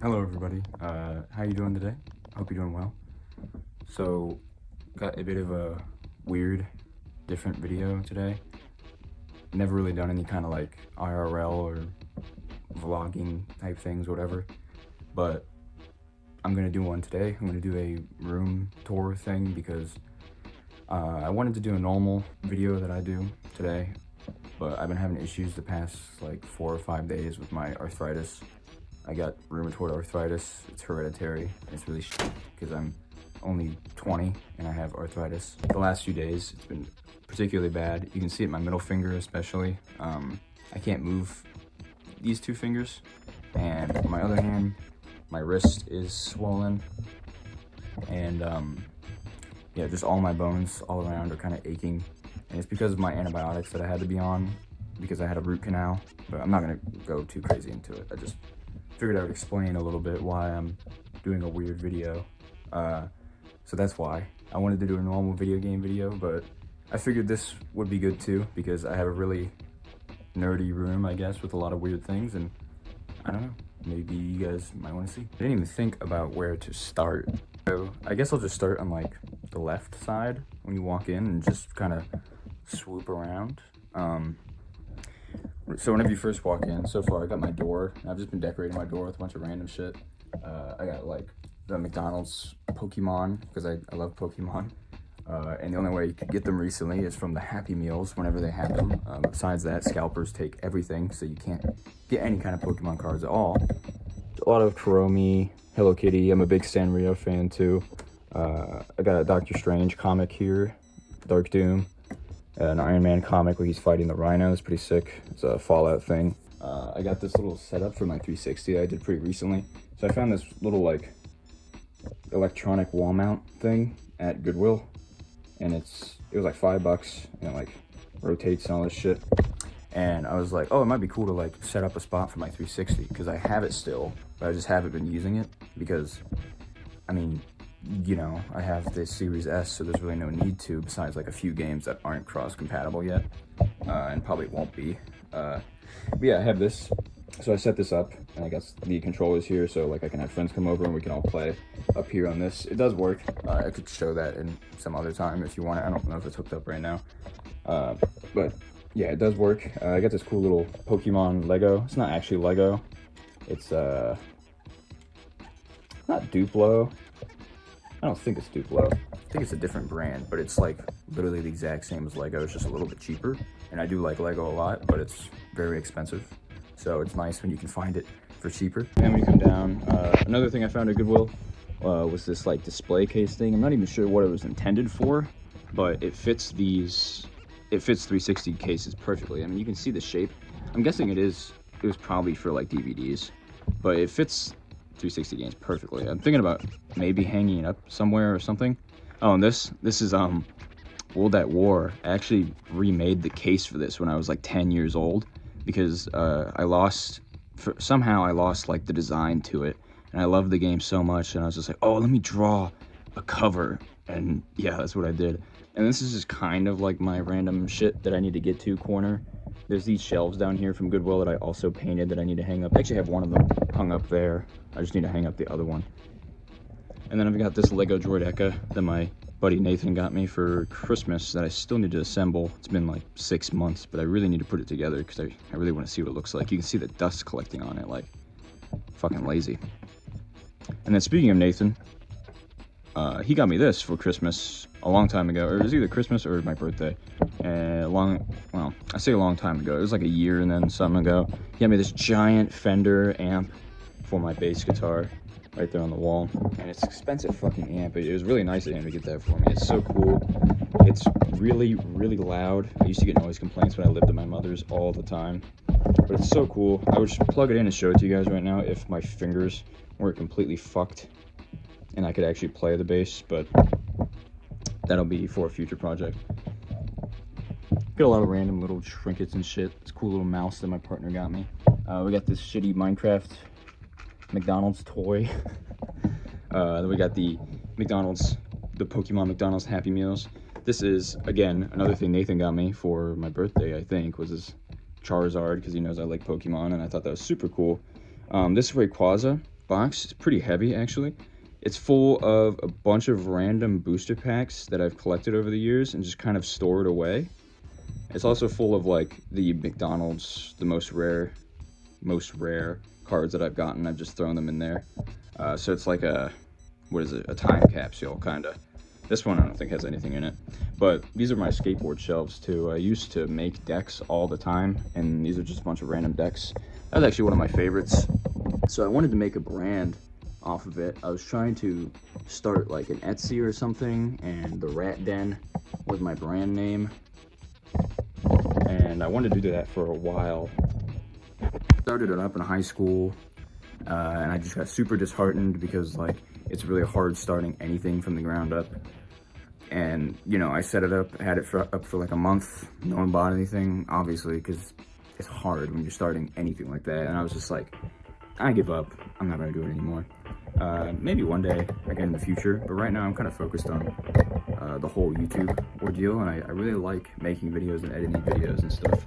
Hello everybody, how you doing today? Hope you're doing well. So, got a bit of a weird, different video today. Never really done any kind of like IRL or vlogging type things, whatever. But I'm gonna do one today. I'm gonna do a room tour thing because I wanted to do a normal video that I do today, but I've been having issues the past like 4 or 5 days with my arthritis. I got rheumatoid arthritis. It's hereditary, and it's really shit because I'm only 20 and I have arthritis. The last few days, it's been particularly bad. You can see it in my middle finger especially. I can't move these two fingers, and on my other hand, my wrist is swollen, and yeah, just all my bones all around are kind of aching, and it's because of my antibiotics that I had to be on because I had a root canal, but I'm not gonna go too crazy into it. I just figured I would explain a little bit why I'm doing a weird video. So that's why. I wanted to do a normal video game video, but I figured this would be good too because I have a really nerdy room, I guess, with a lot of weird things, and I don't know, maybe you guys might want to see. I didn't even think about where to start. So I guess I'll just start on like the left side when you walk in and just kind of swoop around. So whenever you first walk in, so far I got my door. I've just been decorating my door with a bunch of random shit. I got like the McDonald's Pokemon because I love Pokemon. And the only way you could get them recently is from the Happy Meals whenever they have them. Besides that, scalpers take everything, so you can't get any kind of Pokemon cards at all. A lot of Kuromi, Hello Kitty. I'm a big Sanrio fan too. I got a Doctor Strange comic here, Dark Doom. An Iron Man comic where he's fighting the Rhino. It's pretty sick. It's a Fallout thing. I got this little setup for my 360 that I did pretty recently. So I found this little like electronic wall mount thing at Goodwill, and it was like $5, and it like rotates and all this shit. And I was like, oh, it might be cool to like set up a spot for my 360 because I have it still, but I just haven't been using it because, I mean, you know, I have the Series S, so there's really no need to, besides like a few games that aren't cross-compatible yet, and probably won't be. But yeah, I have this, so I set this up, and I got the controllers here, so like I can have friends come over and we can all play up here on this. It does work. I could show that in some other time if you want it. I don't know if it's hooked up right now, but yeah, it does work. I got this cool little Pokemon Lego. It's not actually Lego. It's not Duplo. I don't think it's Duplo. I think it's a different brand, but it's like literally the exact same as Lego. It's just a little bit cheaper. And I do like Lego a lot, but it's very expensive. So it's nice when you can find it for cheaper. And when you come down, another thing I found at Goodwill was this like display case thing. I'm not even sure what it was intended for, but it fits 360 cases perfectly. I mean, you can see the shape. I'm guessing it was probably for like DVDs, but it fits 360 games perfectly. I'm thinking about maybe hanging it up somewhere or something. Oh, and this is World at War. I actually remade the case for this when I was like 10 years old because somehow I lost like the design to it, and I loved the game so much, and I was just like, oh, let me draw a cover, and yeah, that's what I did. And this is just kind of like my random shit that I need to get to corner. There's these shelves down here from Goodwill that I also painted that I need to hang up. I actually have one of them hung up there. I just need to hang up the other one. And then I've got this Lego Droideka that my buddy Nathan got me for Christmas that I still need to assemble. It's been like 6 months, but I really need to put it together because I really want to see what it looks like. You can see the dust collecting on it, like fucking lazy. And then speaking of Nathan, he got me this for Christmas a long time ago, or it was either Christmas or my birthday. Well, I say a long time ago. It was like a year and then something ago. He got me this giant Fender amp for my bass guitar right there on the wall. And it's an expensive fucking amp. It was really nice of him to get that for me. It's so cool. It's really, really loud. I used to get noise complaints when I lived at my mother's all the time. But it's so cool. I would just plug it in and show it to you guys right now if my fingers weren't completely fucked and I could actually play the bass, but that'll be for a future project. Got a lot of random little trinkets and shit. It's a cool little mouse that my partner got me. We got this shitty Minecraft McDonald's toy. Then we got the Pokemon McDonald's Happy Meals. This is, again, another thing Nathan got me for my birthday, I think, was this Charizard, because he knows I like Pokemon, and I thought that was super cool. This Rayquaza box is pretty heavy, actually. It's full of a bunch of random booster packs that I've collected over the years and just kind of stored away. It's also full of like the McDonald's, the most rare cards that I've gotten. I've just thrown them in there. So it's like a, what is it? A time capsule, kind of. This one I don't think has anything in it. But these are my skateboard shelves too. I used to make decks all the time, and these are just a bunch of random decks. That was actually one of my favorites. So I wanted to make a brand off of it. I was trying to start like an Etsy or something, and the Rat Den was my brand name. And I wanted to do that for a while. Started it up in high school, and I just got super disheartened because like it's really hard starting anything from the ground up. And you know, I set it up, had it up for like a month. No one bought anything, obviously, because it's hard when you're starting anything like that. And I was just like, I give up. I'm not gonna do it anymore. Maybe one day again in the future, but right now I'm kind of focused on the whole YouTube ordeal, and I really like making videos and editing videos and stuff.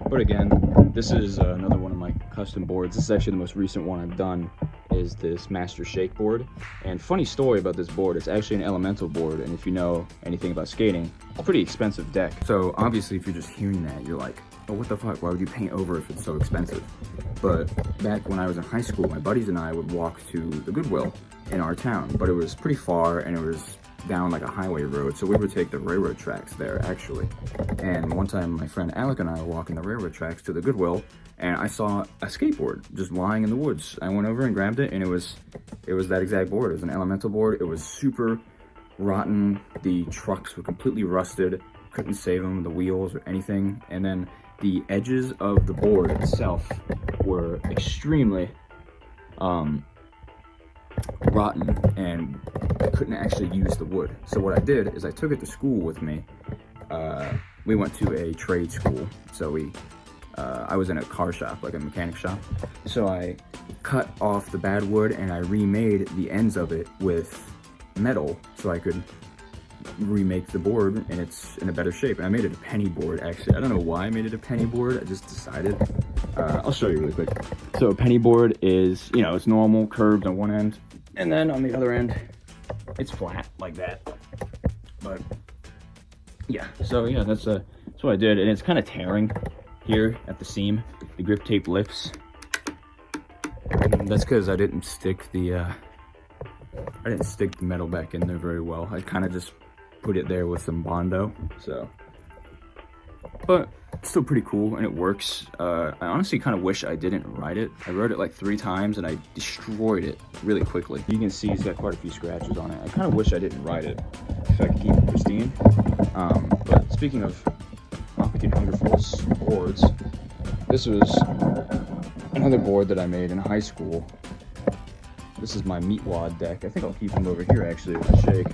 But again, this is another one of my custom boards. This is actually the most recent one I've done, is this Master Shake board. And funny story about this board, it's actually an elemental board, and if you know anything about skating, it's a pretty expensive deck. So obviously if you're just hearing that, you're like, oh, what the fuck, why would you paint over if it's so expensive? But back when I was in high school, my buddies and I would walk to the Goodwill in our town, but it was pretty far and it was down like a highway road, so we would take the railroad tracks there actually. And one time my friend Alec and I were walking the railroad tracks to the Goodwill, and I saw a skateboard just lying in the woods. I went over and grabbed it, and it was that exact board. It was an elemental board. It was super rotten. The trucks were completely rusted, couldn't save them, the wheels or anything. And then the edges of the board itself were extremely rotten, and I couldn't actually use the wood. So what I did is I took it to school with me. We went to a trade school, so I was in a car shop, like a mechanic shop. So I cut off the bad wood and I remade the ends of it with metal so I could remake the board and it's in a better shape. And I made it a penny board, actually. I don't know why I made it a penny board, I just decided. I'll show you really quick. So a penny board is, you know, it's normal, curved on one end, and then on the other end, it's flat like that. But yeah, so yeah, that's what I did, and it's kind of tearing here at the seam. The grip tape lifts. And that's because I didn't stick the metal back in there very well. I kind of just put it there with some Bondo. So, but it's still pretty cool and it works. I honestly kind of wish I didn't ride it. I rode it like 3 times and I destroyed it really quickly. You can see it's got quite a few scratches on it. I kind of wish I didn't ride it so I could keep it pristine. But speaking of Mach Hunger Force boards, this was another board that I made in high school. This is my Meatwad deck. I think I'll keep him over here actually with the shake.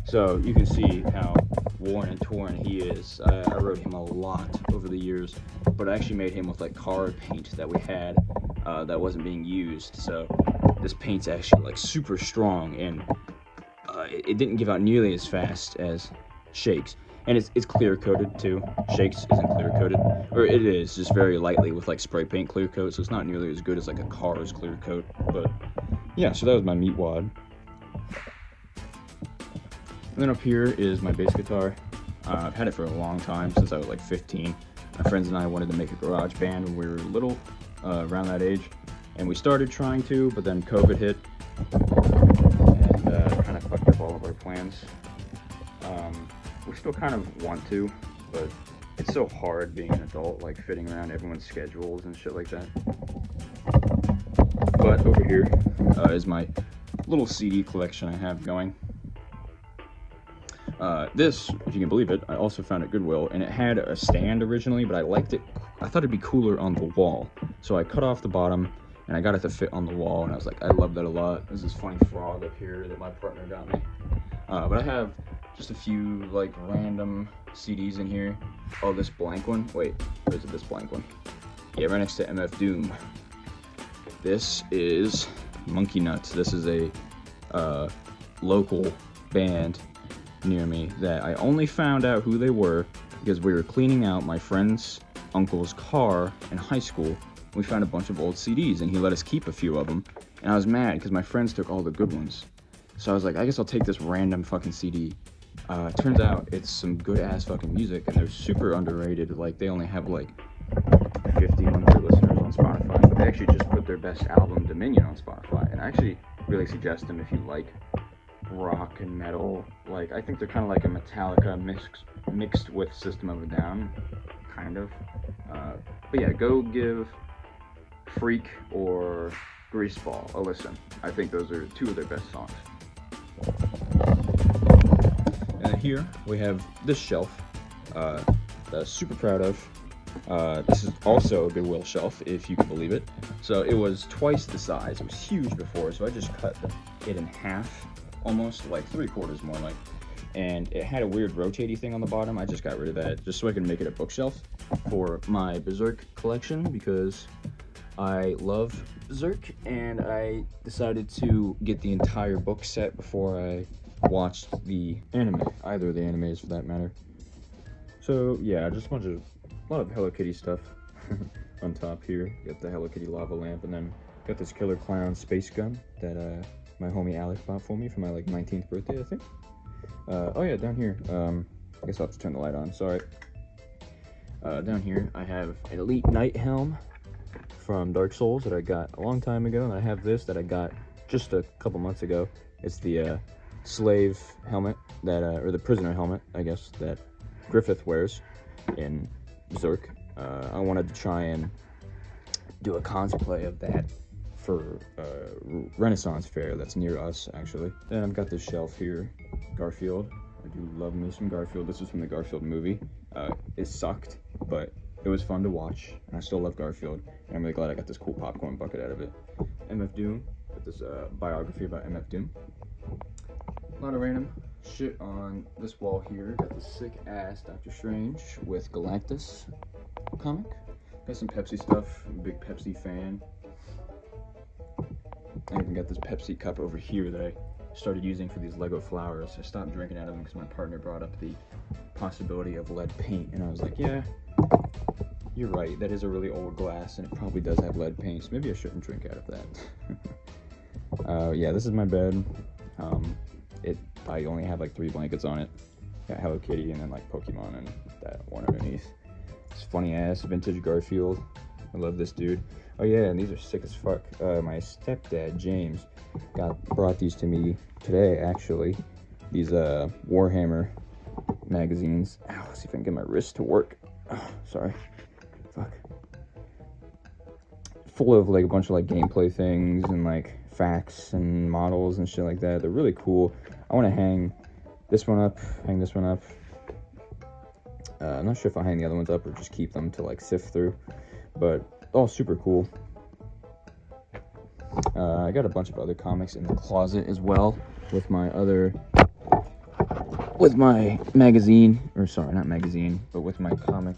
So you can see how worn and torn he is. I rode him a lot over the years, but I actually made him with like car paint that we had that wasn't being used. So this paint's actually like super strong, and it didn't give out nearly as fast as Shakes. And it's clear coated too. Shakes isn't clear coated, or it is just very lightly with like spray paint clear coat, so it's not nearly as good as like a car's clear coat. But yeah, so that was my Meatwad. And then up here is my bass guitar. I've had it for a long time, since I was like 15. My friends and I wanted to make a garage band when we were little, around that age, and we started trying to, but then COVID hit and kind of fucked up all of our plans. We still kind of want to, but it's so hard being an adult, like fitting around everyone's schedules and shit like that. But over here is my little CD collection I have going. This, if you can believe it, I also found at Goodwill, and it had a stand originally, but I liked it. I thought it'd be cooler on the wall, so I cut off the bottom and I got it to fit on the wall, and I was like, I love that a lot. There's this funny frog up here that my partner got me. But I have just a few like random CDs in here. Oh, this blank one. Wait, where is it? This blank one. Yeah, right next to MF Doom. This is Monkey Nuts. This is a local band near me that I only found out who they were because we were cleaning out my friend's uncle's car in high school, We found a bunch of old CDs, and he let us keep a few of them. And I was mad because my friends took all the good ones. So I was like, I guess I'll take this random fucking CD. Turns out it's some good ass fucking music, and they're super underrated. Like, they only have like 1,500 listeners on Spotify, but they actually just put their best album, Dominion, on Spotify. And I actually really suggest them if you like rock and metal. Like, I think they're kind of like a Metallica mixed with System of a Down, kind of. But yeah, go give Freak or Greaseball a listen. I think those are two of their best songs. And here we have this shelf that I'm super proud of. This is also a Goodwill shelf, if you can believe it. So it was twice the size. It was huge before, so I just cut it in half, almost, like 3/4 more like. And it had a weird rotating thing on the bottom. I just got rid of that just so I can make it a bookshelf for my Berserk collection, because I love Berserk, and I decided to get the entire book set before I watched the anime, either of the animes for that matter. So yeah, just a lot of Hello Kitty stuff on top here. Got the Hello Kitty lava lamp, and then got this Killer Clown space gun that my homie Alec bought for me for my like 19th birthday, I think. Oh yeah, down here, I guess I'll have to turn the light on, sorry. Down here I have an Elite Knight helm from Dark Souls that I got a long time ago, and I have this that I got just a couple months ago. It's the slave helmet that, or the prisoner helmet, I guess, that Griffith wears in Berserk. I wanted to try and do a cosplay of that for Renaissance Fair that's near us, actually. Then I've got this shelf here, Garfield. I do love me some Garfield. This is from the Garfield movie. It sucked, but it was fun to watch, and I still love Garfield, and I'm really glad I got this cool popcorn bucket out of it. MF Doom, got this biography about MF Doom. A lot of random shit on this wall here. Got this sick ass Doctor Strange with Galactus comic. Got some Pepsi stuff. I'm a big Pepsi fan. I even got this Pepsi cup over here that I started using for these Lego flowers. I stopped drinking out of them because my partner brought up the possibility of lead paint, and I was like, yeah, you're right, that is a really old glass and it probably does have lead paint, so maybe I shouldn't drink out of that. Yeah, this is my bed. I only have like 3 blankets on it. Got Hello Kitty and then like Pokemon and that one underneath. This funny ass vintage Garfield. I love this dude. Oh yeah, and these are sick as fuck. My stepdad, James, brought these to me today, actually. These Warhammer magazines. Ow, let's see if I can get my wrist to work. Oh, sorry. Fuck. Full of like a bunch of like gameplay things and like facts and models and shit like that. They're really cool. I want to hang this one up, hang this one up. I'm not sure if I'll hang the other ones up or just keep them to like sift through, but all super cool. I got a bunch of other comics in the closet as well with my magazine, or sorry, not magazine, but with my comic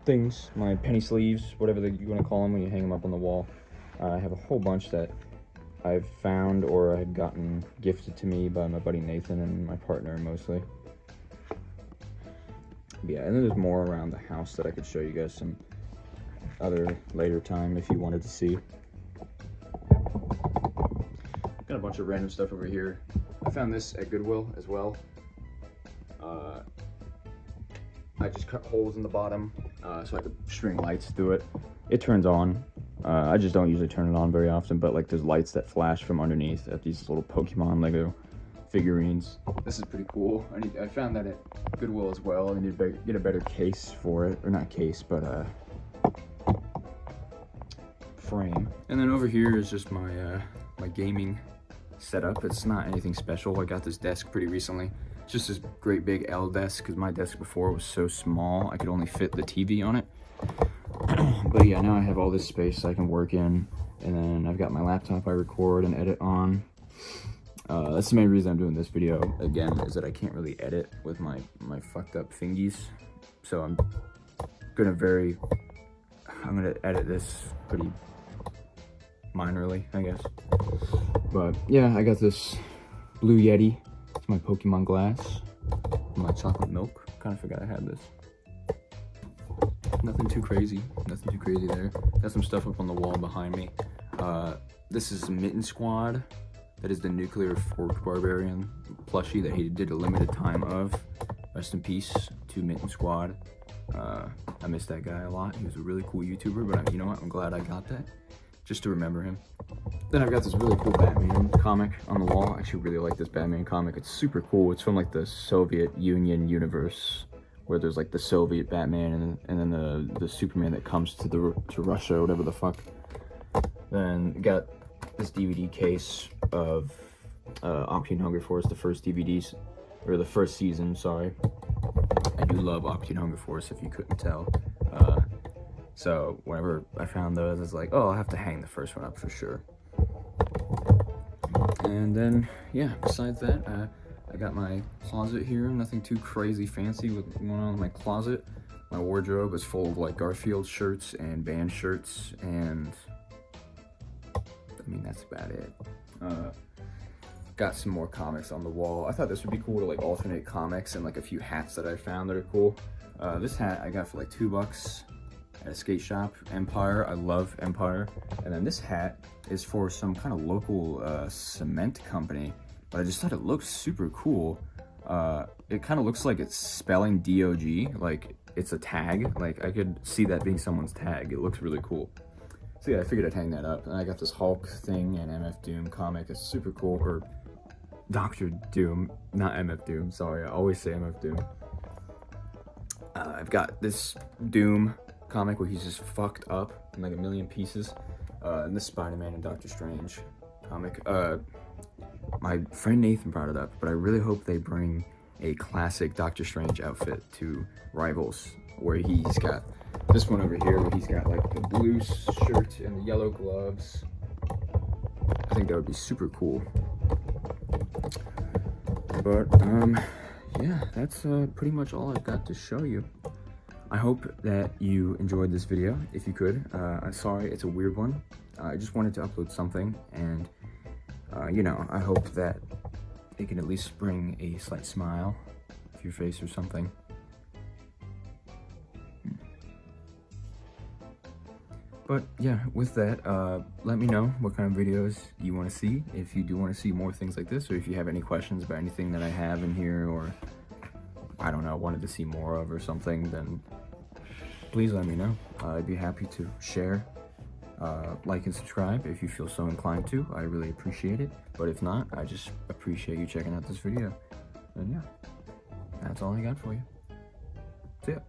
things, my penny sleeves, whatever you want to call them when you hang them up on the wall. I have a whole bunch that I've found or I had gotten gifted to me by my buddy Nathan and my partner mostly. But yeah, and then there's more around the house that I could show you guys some other later time if you wanted to see. Got a bunch of random stuff over here. I found this at Goodwill as well. I just cut holes in the bottom so I could string lights through it. It turns on. I just don't usually turn it on very often, but like there's lights that flash from underneath at these little Pokemon Lego figurines. This is pretty cool. I found that at Goodwill as well. I need to get a better case for it, or not case, but frame. And then over here is just my my gaming setup. It's not anything special. I got this desk pretty recently. It's just this great big L desk because my desk before was so small I could only fit the TV on it. But yeah, now I have all this space I can work in, and then I've got my laptop I record and edit on. That's the main reason I'm doing this video again, is that I can't really edit with my fucked up fingies. So I'm gonna edit this pretty minorly, I guess. But yeah, I got this Blue Yeti. It's my Pokemon glass. My chocolate milk. Kind of forgot I had this. nothing too crazy. Nothing too crazy there. Got some stuff up on the wall behind me. This is Mitten Squad. That is the nuclear forked barbarian plushie that he did a limited time of. Rest in peace to Mitten Squad. I miss that guy a lot. He was a really cool YouTuber, but you know what? I'm glad I got that just to remember him. Then I've got this really cool Batman comic on the wall. I actually really like this Batman comic. It's super cool. It's from like the Soviet Union universe, where there's like the Soviet Batman and then the Superman that comes to Russia, whatever the fuck. Then got this DVD case of Octane Hunger Force, the first DVDs, or the first season, sorry. I do love Octane Hunger Force, if you couldn't tell. So whenever I found those, it's like, oh, I'll have to hang the first one up for sure. And then, yeah, besides that, I got my closet here. Nothing too crazy fancy with going on in my closet. My wardrobe is full of like Garfield shirts and band shirts, and I mean, that's about it. Got some more comics on the wall. I thought this would be cool to like alternate comics and like a few hats that I found that are cool. This hat I got for like $2 at a skate shop, Empire. I love Empire. And then this hat is for some kind of local cement company, but I just thought it looked super cool. It kind of looks like it's spelling DOG, like it's a tag. Like I could see that being someone's tag. It looks really cool. So yeah, I figured I'd hang that up. And I got this Hulk thing and MF Doom comic. It's super cool. Or Dr. Doom, not MF Doom, sorry, I always say MF Doom. I've got this Doom comic where he's just fucked up in like a million pieces. And this Spider-Man and Doctor Strange comic. My friend Nathan brought it up, but I really hope they bring a classic Doctor Strange outfit to Rivals, where he's got this one over here, where he's got like the blue shirt and the yellow gloves. I think that would be super cool. But, yeah, that's pretty much all I've got to show you. I hope that you enjoyed this video, if you could. I'm sorry, it's a weird one. I just wanted to upload something, and, you know, I hope that it can at least bring a slight smile to your face or something. But yeah, with that, let me know what kind of videos you want to see, if you do want to see more things like this, or if you have any questions about anything that I have in here, or I don't know, wanted to see more of or something, then please let me know. I'd be happy to share, like and subscribe if you feel so inclined to. I really appreciate it. But if not, I just appreciate you checking out this video. And yeah, that's all I got for you. See ya.